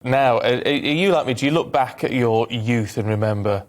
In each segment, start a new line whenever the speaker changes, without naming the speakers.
Now, are you like me? Do you look back at your youth and remember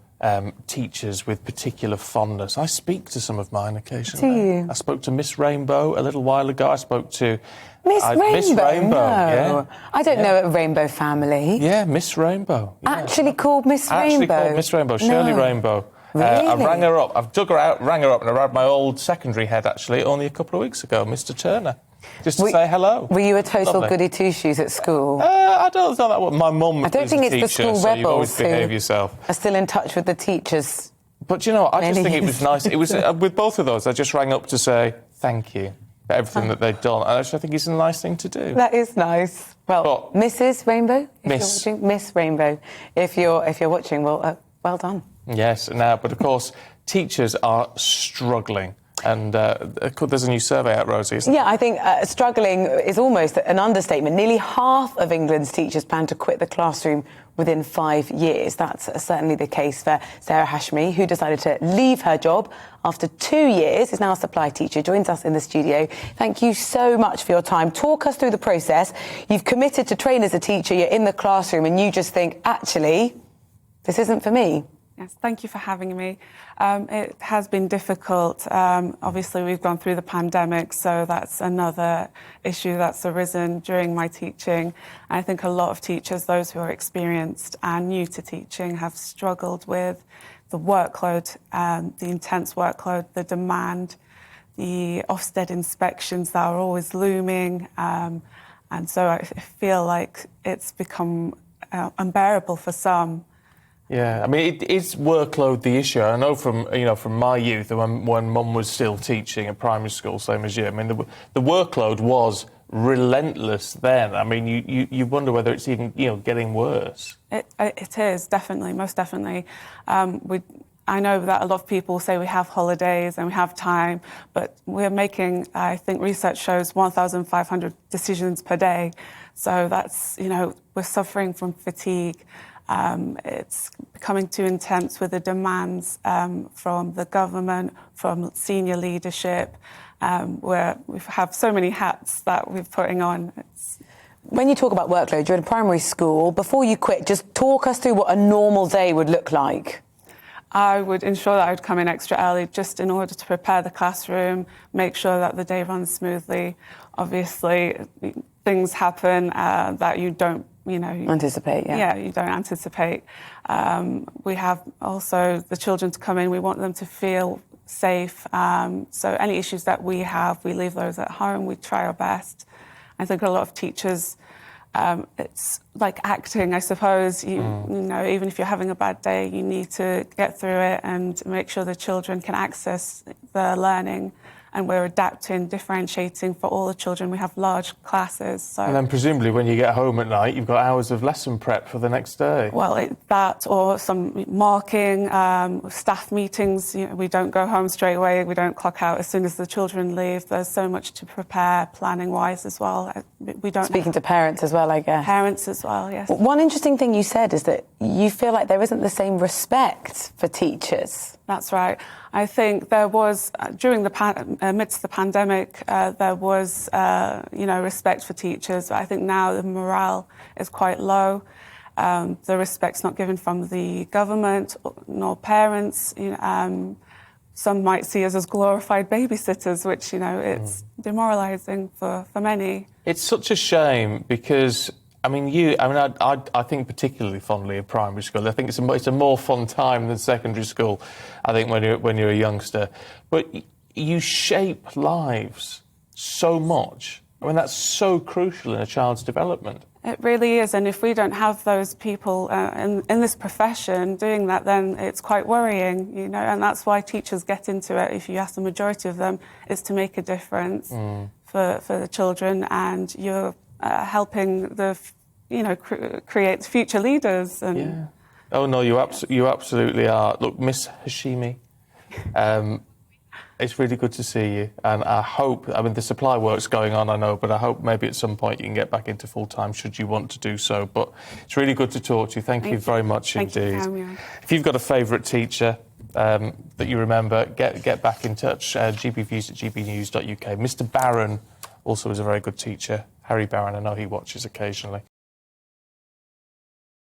teachers with particular fondness? I speak to some of mine occasionally.
Do you?
I spoke to Miss Rainbow a little while ago. I spoke to
Miss Rainbow. No.
Yeah.
I don't know a Rainbow family.
Yeah, Miss Rainbow. Yeah.
Actually called Miss Rainbow.
Actually called Miss Rainbow, Shirley Rainbow.
Really?
I rang her up. I've dug her out, rang her up, and I had my old secondary head actually only a couple of weeks ago, Mr. Turner, just to say hello.
Were you a total goody two shoes at school?
I don't know that. What my mum.
I don't think it's
teacher,
the school
so
rebels
you always behave
who
yourself.
Are still in touch with the teachers.
But you know, I just think it was nice. It was with both of those. I just rang up to say thank you for everything that they'd done, and I think it's a nice thing to do.
That is nice. Well, Mrs. Rainbow,
Miss.
You're watching, Miss Rainbow, if you're watching, well done.
Yes, now, but of course, teachers are struggling. And there's a new survey out, Rosie, isn't there?
Yeah, I think struggling is almost an understatement. Nearly half of England's teachers plan to quit the classroom within 5 years. That's certainly the case for Sarah Hashimy, who decided to leave her job after 2 years, is now a supply teacher, joins us in the studio. Thank you so much for your time. Talk us through the process. You've committed to train as a teacher, you're in the classroom, and you just think, actually, this isn't for me.
Yes, thank you for having me. It has been difficult. Obviously, we've gone through the pandemic, so that's another issue that's arisen during my teaching. I think a lot of teachers, those who are experienced and new to teaching, have struggled with the workload, the intense workload, the demand, the Ofsted inspections that are always looming. And so I feel like it's become unbearable for some.
Yeah, I mean, is workload the issue? I know from my youth, when Mum was still teaching at primary school, same as you. I mean, the workload was relentless then. I mean, you wonder whether it's even getting worse.
It is definitely, most definitely. I know that a lot of people say we have holidays and we have time, but we're making, I think research shows 1,500 decisions per day. So that's, we're suffering from fatigue. It's becoming too intense with the demands from the government, from senior leadership, where we have so many hats that we're putting on.
When you talk about workload, you're in primary school. Before you quit, just talk us through what a normal day would look like.
I would ensure that I would come in extra early just in order to prepare the classroom, make sure that the day runs smoothly. Obviously, things happen that you don't
anticipate,
Yeah, you don't anticipate. We have also the children to come in. We want them to feel safe. So any issues that we have, we leave those at home. We try our best. I think a lot of teachers, it's like acting, I suppose. Even if you're having a bad day, you need to get through it and make sure the children can access their learning. And we're adapting, differentiating for all the children. We have large classes. So.
And then presumably when you get home at night, you've got hours of lesson prep for the next day.
Well, that or some marking, staff meetings. We don't go home straight away. We don't clock out as soon as the children leave. There's so much to prepare, planning-wise as well. We don't.
Speaking to parents as well, I guess.
Parents as well, yes.
One interesting thing you said is that you feel like there isn't the same respect for teachers.
That's right. I think there was, amidst the pandemic, there was, respect for teachers. But I think now the morale is quite low. The respect's not given from the government nor parents. Some might see us as glorified babysitters, which, it's demoralising for many.
It's such a shame because... I think particularly fondly of primary school. I think it's a more fun time than secondary school, I think, when you're a youngster. But you shape lives so much. I mean, that's so crucial in a child's development.
It really is, and if we don't have those people in this profession doing that, then it's quite worrying, and that's why teachers get into it. If you ask the majority of them, is to make a difference for the children, and you're helping the, create future leaders. And
yeah. Oh no, you absolutely are. Look, Miss Hashimy, it's really good to see you, and I hope. I mean, the supply work's going on, I know, but I hope maybe at some point you can get back into full time, should you want to do so. But it's really good to talk to you. Thank you very much indeed. If you've got a favourite teacher that you remember, get back in touch. gbviews@gbnews.uk. Mr. Barron also was a very good teacher. Harry Barron, I know he watches occasionally.